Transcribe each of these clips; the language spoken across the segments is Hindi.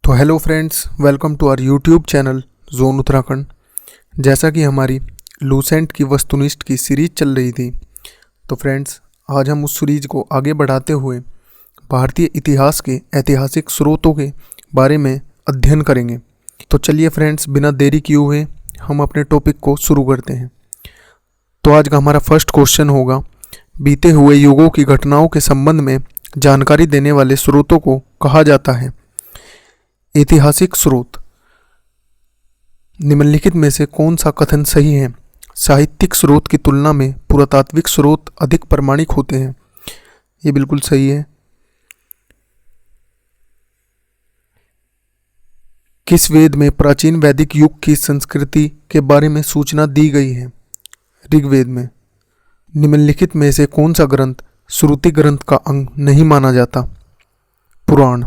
तो hello friends, welcome to our YouTube channel zone Uttarakhand. जैसा कि हमारी लूसेंट की वस्तुनिष्ठ की सीरीज चल रही थी, तो फ्रेंड्स आज हम उस सीरीज को आगे बढ़ाते हुए भारतीय इतिहास के ऐतिहासिक स्रोतों के बारे में अध्ययन करेंगे। तो चलिए फ्रेंड्स, बिना देरी किए हुए हम अपने टॉपिक को शुरू करते हैं। तो आज का हमारा फर्स्ट क्वेश्चन होगा, बीते हुए युगों की घटनाओं के संबंध में जानकारी देने वाले स्रोतों को कहा जाता है ऐतिहासिक स्रोत। निम्नलिखित में से कौन सा कथन सही है? साहित्यिक स्रोत की तुलना में पुरातात्विक स्रोत अधिक प्रामाणिक होते हैं। ये बिल्कुल सही है। किस वेद में प्राचीन वैदिक युग की संस्कृति के बारे में सूचना दी गई है? ऋग्वेद में। निम्नलिखित में से कौन सा ग्रंथ श्रुति ग्रंथ का अंग नहीं माना जाता? पुराण।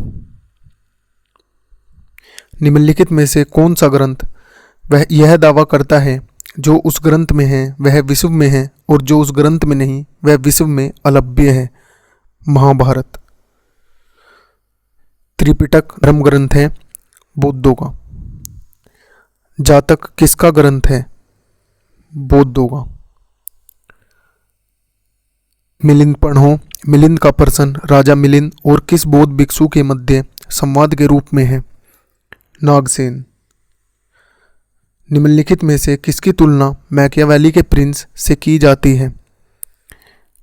निम्नलिखित में से कौन सा ग्रंथ वह यह दावा करता है जो उस ग्रंथ में है वह विश्व में है और जो उस ग्रंथ में नहीं वह विश्व में अलभ्य है? महाभारत। त्रिपिटक धर्म ग्रंथ है बौद्धों का। जातक किसका ग्रंथ है? बौद्धों का। मिलिंद पढ़ो। मिलिंद का प्रश्न राजा मिलिंद और किस बौद्ध भिक्षु के मध्य संवाद के रूप में है? नागसेन। निम्नलिखित में से किसकी तुलना मैकियावेली के प्रिंस से की जाती है?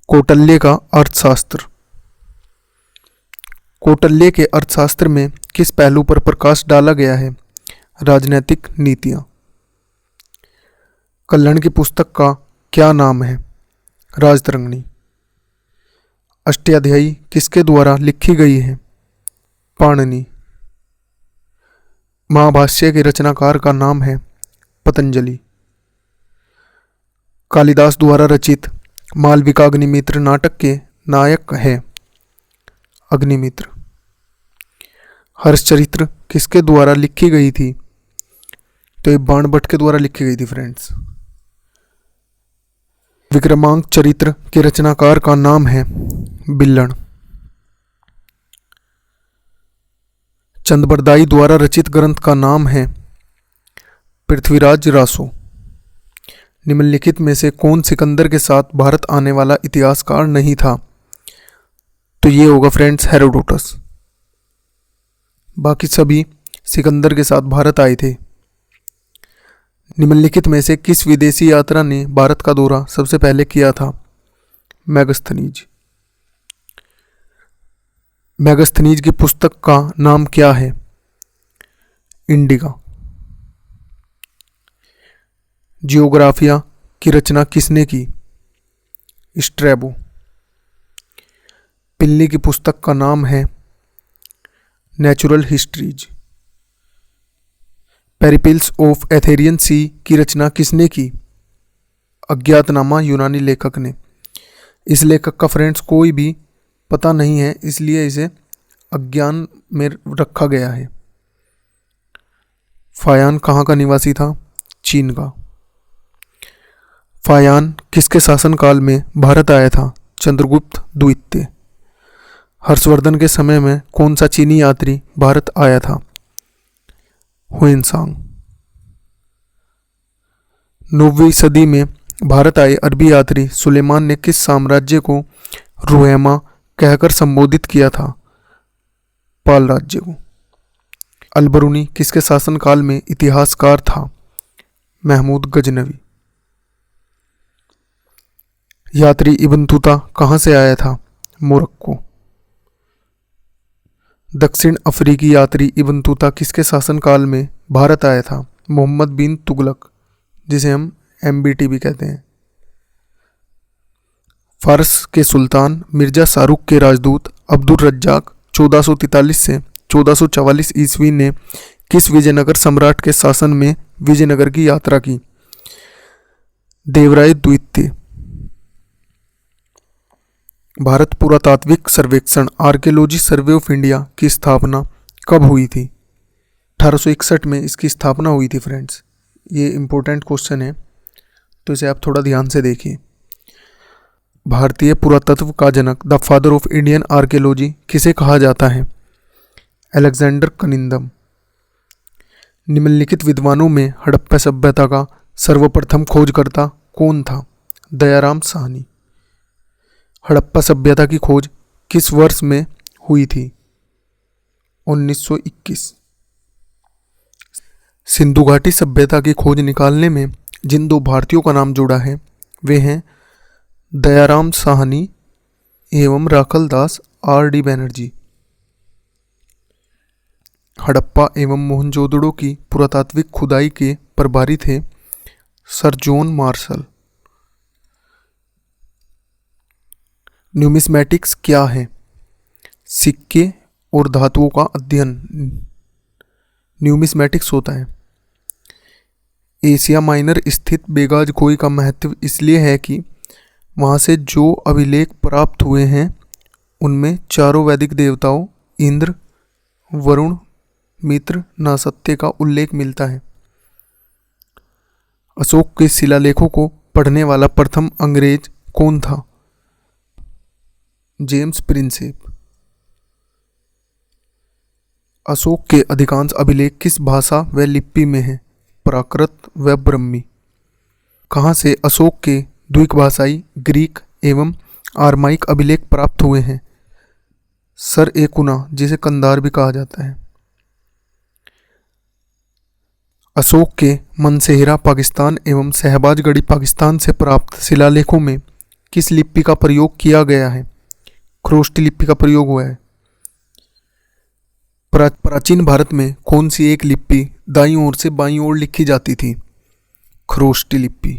कौटिल्य का अर्थशास्त्र। कौटिल्य के अर्थशास्त्र में किस पहलू पर प्रकाश डाला गया है? राजनैतिक नीतियां। कल्हण की पुस्तक का क्या नाम है? राजतरंगिणी। अष्टाध्यायी किसके द्वारा लिखी गई है? पाणिनि। महाभाष्य के रचनाकार का नाम है पतंजलि। कालिदास द्वारा रचित मालविका अग्निमित्र नाटक के नायक है अग्निमित्र। हर्षचरित्र किसके द्वारा लिखी गई थी? तो ये बाणभट्ट के द्वारा लिखी गई थी फ्रेंड्स। विक्रमांक चरित्र के रचनाकार का नाम है बिल्लण। चंदबरदाई द्वारा रचित ग्रंथ का नाम है पृथ्वीराज रासो। निम्नलिखित में से कौन सिकंदर के साथ भारत आने वाला इतिहासकार नहीं था? तो ये होगा फ्रेंड्स हेरोडोटस। बाकी सभी सिकंदर के साथ भारत आए थे। निम्नलिखित में से किस विदेशी यात्रा ने भारत का दौरा सबसे पहले किया था? मेगास्थनीज। मेगास्थनीज की पुस्तक का नाम क्या है? इंडिका। जियोग्राफिया की रचना किसने की? स्ट्रैबो। पिल्ली की पुस्तक का नाम है नेचुरल हिस्ट्रीज। पेरिप्लस ऑफ एथेरियन सी की रचना किसने की? अज्ञातनामा यूनानी लेखक ने। इस लेखक का फ्रेंड्स कोई भी पता नहीं है, इसलिए इसे अज्ञान में रखा गया है। फायान कहाँ का निवासी था? चीन का। फायान किसके शासनकाल में भारत आया था? चंद्रगुप्त द्वितीय। हर्षवर्धन के समय में कौन सा चीनी यात्री भारत आया था? हुएनसांग। 9वीं सदी में भारत आए अरबी यात्री सुलेमान ने किस साम्राज्य को रुहैमा कहकर संबोधित किया था? पाल राज्य को। अलबरूनी किसके शासनकाल में इतिहासकार था? महमूद गजनवी। यात्री इब्न तूता कहां से आया था? मोरक्को। दक्षिण अफ्रीकी यात्री इब्न तूता किसके शासनकाल में भारत आया था? मोहम्मद बिन तुगलक, जिसे हम MBT भी कहते हैं। फारस के सुल्तान मिर्जा शाहरुख के राजदूत अब्दुल रज्जाक 1443 से 1444 ईस्वी ने किस विजयनगर सम्राट के शासन में विजयनगर की यात्रा की? देवराय द्वितीय। भारत पुरातात्विक सर्वेक्षण आर्कियोलॉजी सर्वे ऑफ इंडिया की स्थापना कब हुई थी? 1861 में इसकी स्थापना हुई थी फ्रेंड्स। ये इंपॉर्टेंट क्वेश्चन है, तो इसे आप थोड़ा ध्यान से देखिए। भारतीय पुरातत्व का जनक the father of Indian archaeology किसे कहा जाता है? Alexander Cunningham. निम्नलिखित विद्वानों में हड़प्पा सभ्यता का सर्वप्रथम खोजकर्ता कौन था? दयाराम साहनी। हड़प्पा सभ्यता की खोज किस वर्ष में हुई थी? 1921। सिंधु घाटी सभ्यता की खोज निकालने में जिन दो भारतीयों का नाम जुड़ा है वे हैं दयाराम साहनी एवं राखल दास आर.डी. बनर्जी। हड़प्पा एवं मोहनजोदड़ो की पुरातात्विक खुदाई के प्रभारी थे सर जॉन मार्शल। न्यूमिस्मैटिक्स क्या है? सिक्के और धातुओं का अध्ययन न्यूमिस्मैटिक्स होता है। एशिया माइनर स्थित बेगाज खोई का महत्व इसलिए है कि वहाँ से जो अभिलेख प्राप्त हुए हैं उनमें चारों वैदिक देवताओं इंद्र, वरुण, मित्र, नासत्य का उल्लेख मिलता है। अशोक के शिलालेखों को पढ़ने वाला प्रथम अंग्रेज कौन था? James Prinsep. अशोक के अधिकांश अभिलेख किस भाषा व लिपि में हैं? प्राकृत व ब्रह्मी। कहाँ से अशोक के द्विक भाषाई ग्रीक एवं आर्माइक अभिलेख प्राप्त हुए हैं? सर एकुना, जिसे कंधार भी कहा जाता है। अशोक के मनसेहरा पाकिस्तान एवं शहबाजगढ़ी पाकिस्तान से प्राप्त शिलालेखों में किस लिपि का प्रयोग किया गया है? ख्रोष्टी लिपि का प्रयोग हुआ है। प्राचीन भारत में कौन सी एक लिपि दाईं ओर से बाईं ओर लिखी जाती थी? ख्रोष्टी लिपि।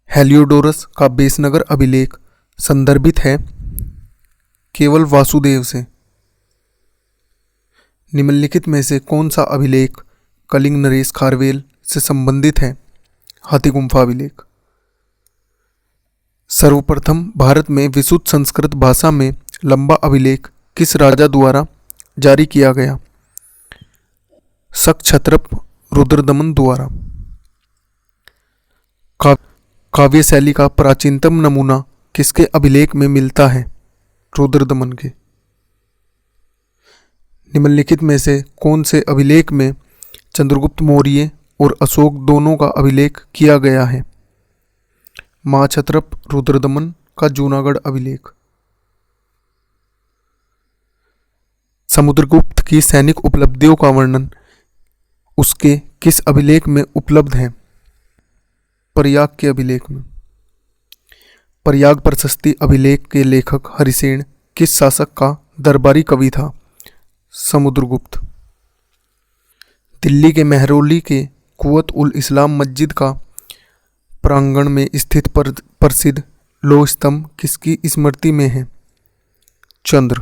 हेलियोडोरस का बेसनगर अभिलेख संदर्भित है केवल वासुदेव से। निम्नलिखित में से कौन सा अभिलेख कलिंग नरेश खारवेल से संबंधित है? हाथी गुम्फा अभिलेख। सर्वप्रथम भारत में विशुद्ध संस्कृत भाषा में लंबा अभिलेख किस राजा द्वारा जारी किया गया? शक क्षत्रप रुद्रदमन द्वारा। काव्य शैली का प्राचीनतम नमूना किसके अभिलेख में मिलता है? रुद्रदमन के। निम्नलिखित में से कौन से अभिलेख में चंद्रगुप्त मौर्य और अशोक दोनों का अभिलेख किया गया है? महाक्षत्रप रुद्रदमन का जूनागढ़ अभिलेख। समुद्रगुप्त की सैनिक उपलब्धियों का वर्णन उसके किस अभिलेख में उपलब्ध है? प्रयाग के अभिलेख में। प्रयाग प्रशस्ति अभिलेख के लेखक हरिसेन किस शासक का दरबारी कवि था? समुद्रगुप्त। दिल्ली के मेहरौली के कुवत उल इस्लाम मस्जिद का प्रांगण में स्थित प्रसिद्ध लोह स्तंभ किसकी स्मृति में है? चंद्र।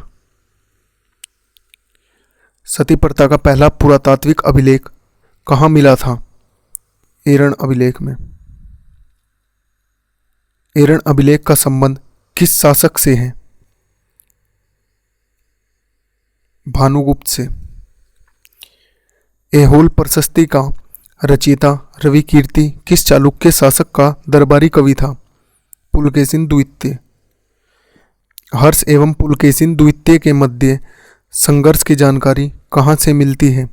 सती प्रथा का पहला पुरातात्विक अभिलेख कहाँ मिला था? एरन अभिलेख में। एरन अभिलेख का संबंध किस शासक से है? भानुगुप्त से। ऐहोल प्रशस्ति का रचयिता रविकीर्ति किस चालुक्य शासक का दरबारी कवि था? पुलकेशिन द्वितीय। हर्ष एवं पुलकेशिन द्वितीय के मध्य संघर्ष की जानकारी कहाँ से मिलती है?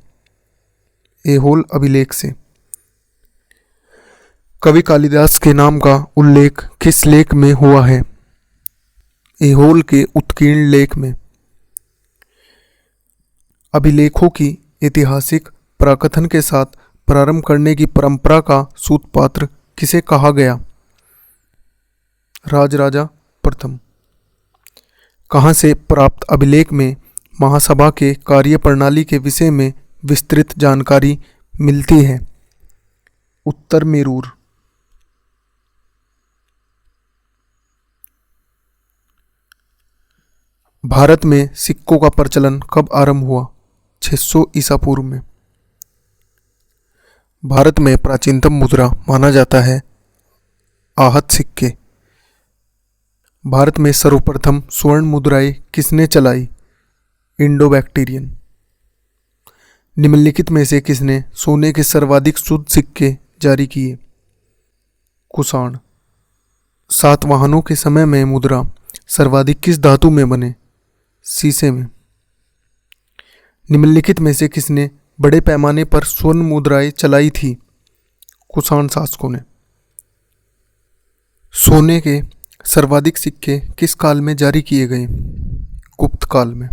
ऐहोल अभिलेख से। कवि कालिदास के नाम का उल्लेख किस लेख में हुआ है? ऐहोल के उत्कीर्ण लेख में। अभिलेखों की ऐतिहासिक प्रकथन के साथ प्रारंभ करने की परंपरा का सूत्रपात्र किसे कहा गया? राजराजा प्रथम। कहाँ से प्राप्त अभिलेख में महासभा के कार्य प्रणाली के विषय में विस्तृत जानकारी मिलती है? उत्तर मेरूर। भारत में सिक्कों का प्रचलन कब आरंभ हुआ? 600 ईसा पूर्व में। भारत में प्राचीनतम मुद्रा माना जाता है आहत सिक्के। भारत में सर्वप्रथम स्वर्ण मुद्राएं किसने चलाई? Indo Bactrian. निम्नलिखित में से किसने सोने के सर्वाधिक शुद्ध सिक्के जारी किए? कुषाण। सातवाहनों के समय में मुद्रा सर्वाधिक किस धातु में बने? शीशे में। निम्नलिखित में से किसने बड़े पैमाने पर स्वर्ण मुद्राएं चलाई थी कुषाण शासकों ने। सोने के सर्वाधिक सिक्के किस काल में जारी किए गए? गुप्त काल में।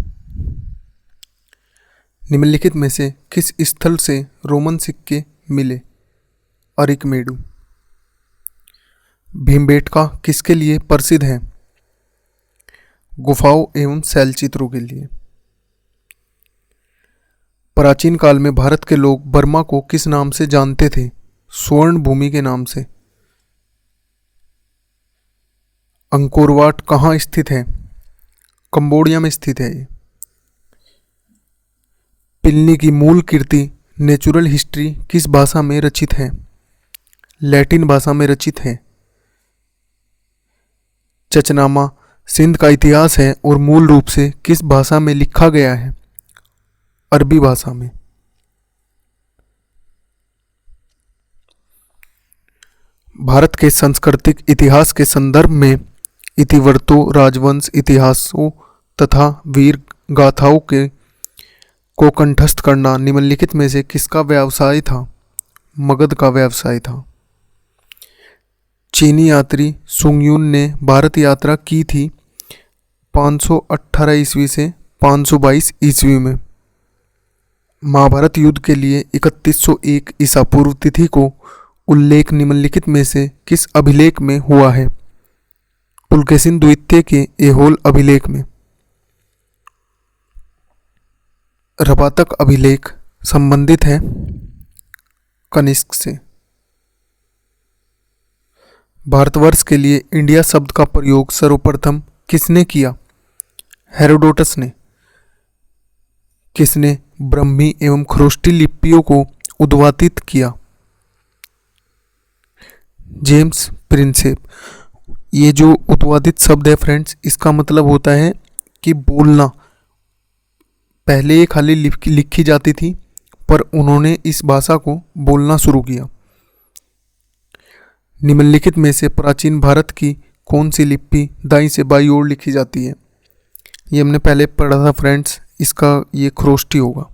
निम्नलिखित में से किस स्थल से रोमन सिक्के मिले? अरिकमेडु। भीमबेटका किसके लिए प्रसिद्ध है? गुफाओं एवं शैलचित्रों के लिए। प्राचीन काल में भारत के लोग बर्मा को किस नाम से जानते थे? स्वर्ण भूमि के नाम से। अंकोर वाट कहाँ स्थित है? कंबोडिया में स्थित है ये। प्लिनी की मूल कृति नेचुरल हिस्ट्री किस भाषा में रचित है? लैटिन भाषा में रचित है। चचनामा सिंध का इतिहास है और मूल रूप से किस भाषा में लिखा गया है? अरबी भाषा में। भारत के सांस्कृतिक इतिहास के संदर्भ में इतिवृत्तों, राजवंश इतिहासों तथा वीर गाथाओं को कंठस्थ करना निम्नलिखित में से किसका व्यवसाय था? मगध का व्यवसाय था। चीनी यात्री सुंगयुन ने भारत यात्रा की थी 518 ईस्वी से 522 ईस्वी में। महाभारत युद्ध के लिए 3101 ईसा पूर्व तिथि को उल्लेख निम्नलिखित में से किस अभिलेख में हुआ है? पुलकेशिन द्वितीय के ऐहोल अभिलेख में। रबातक अभिलेख संबंधित है कनिष्क से। भारतवर्ष के लिए इंडिया शब्द का प्रयोग सर्वप्रथम किसने किया? हेरोडोटस ने। किसने ब्रह्मी एवं ख्रोष्टी लिपियों को उद्भावित किया? James Prinsep. ये जो उद्भावित शब्द है फ्रेंड्स, इसका मतलब होता है कि बोलना। पहले ये खाली लिखी जाती थी, पर उन्होंने इस भाषा को बोलना शुरू किया। निम्नलिखित में से प्राचीन भारत की कौन सी लिपि दाईं से बाईं ओर लिखी जाती है? ये हमने पहले पढ़ा था फ्रेंड्स, इसका ये ख्रोष्टी होगा।